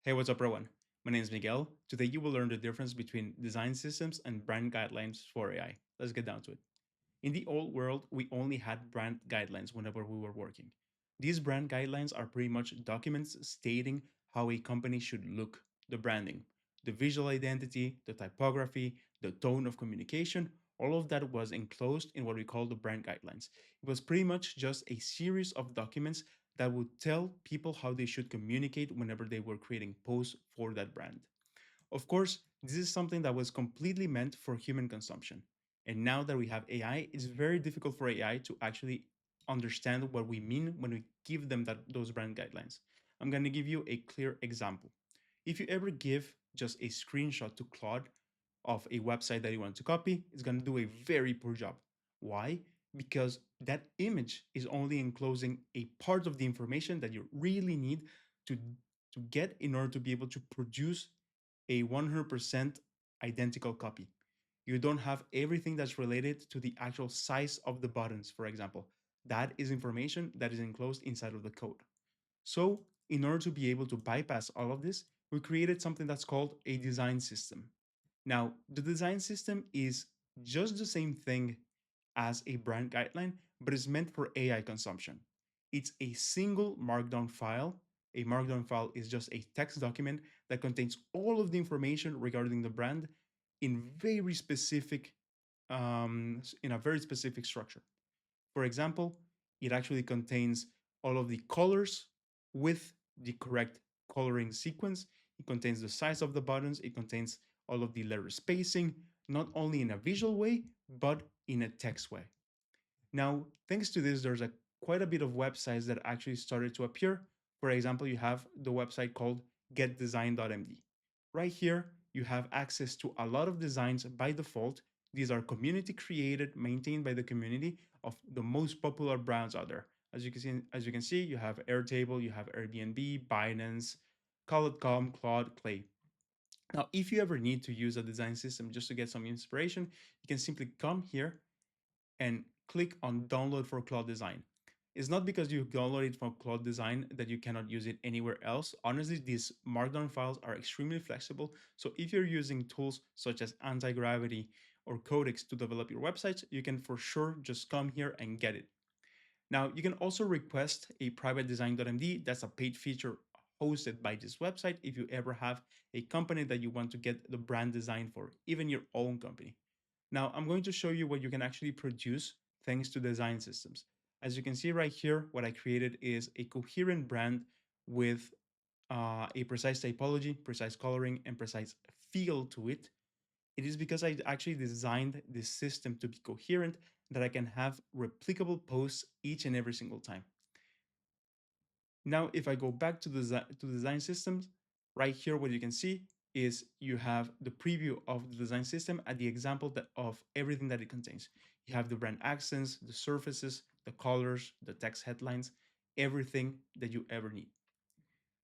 Hey, what's up, everyone? My name is Miguel. Today, you will learn the difference between design systems and brand guidelines for AI. Let's get down to it. In the old world, we only had brand guidelines whenever we were working. These brand guidelines are pretty much documents stating how a company should look, the branding, the visual identity, the typography, the tone of communication. All of that was enclosed in what we call the brand guidelines. It was pretty much just a series of documents that would tell people how they should communicate whenever they were creating posts for that brand. Of course, this is something that was completely meant for human consumption. And now that we have AI, it's very difficult for AI to actually understand what we mean when we give them those brand guidelines. I'm going to give you a clear example. If you ever give just a screenshot to Claude of a website that you want to copy, it's going to do a very poor job. Why? Because that image is only enclosing a part of the information that you really need to, to get in order to be able to produce a 100% identical copy. You don't have everything that's related to the actual size of the buttons, for example. That is information that is enclosed inside of the code. So, in order to be able to bypass all of this, we created something that's called a design system. Now, the design system is just the same thing as a brand guideline, but it's meant for AI consumption. It's a single markdown file. A markdown file is just a text document that contains all of the information regarding the brand in very specific, in a very specific structure. For example, it actually contains all of the colors with the correct coloring sequence. It contains the size of the buttons. It contains all of the letter spacing, not only in a visual way, but in a text way. Now, thanks to this, there's quite a bit of websites that actually started to appear. For example, you have the website called Getdesign.md. Right here, you have access to a lot of designs by default. These are community created, maintained by the community of the most popular brands out there. As you can see, you have Airtable, you have Airbnb, Binance, Call.com, Claude, Clay. Now, if you ever need to use a design system just to get some inspiration, you can simply come here and click on download for Claude Design. It's not because you download it from Claude Design that you cannot use it anywhere else. Honestly, these markdown files are extremely flexible. So if you're using tools such as Antigravity or Codex to develop your websites, you can for sure just come here and get it. Now, you can also request a private design.md. That's a paid feature hosted by this website if you ever have a company that you want to get the brand design for, even your own company. Now, I'm going to show you what you can actually produce thanks to design systems. As you can see right here, what I created is a coherent brand with a precise typology, precise coloring, and precise feel to it. It is because I actually designed this system to be coherent that I can have replicable posts each and every single time. Now, if I go back to design systems, right here, what you can see is you have the preview of the design system at the example of everything that it contains. You have the brand accents, the surfaces, the colors, the text headlines, everything that you ever need.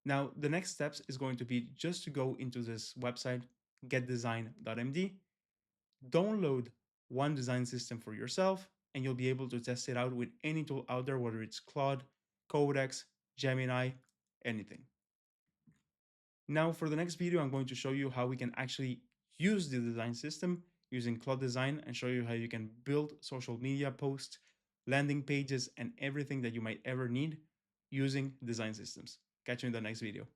Now, the next steps is going to be just to go into this website, getdesign.md, download one design system for yourself, and you'll be able to test it out with any tool out there, whether it's Claude, Codex, Gemini, anything. Now, for the next video, I'm going to show you how we can actually use the design system using Claude Design and show you how you can build social media posts, landing pages, and everything that you might ever need using design systems. Catch you in the next video.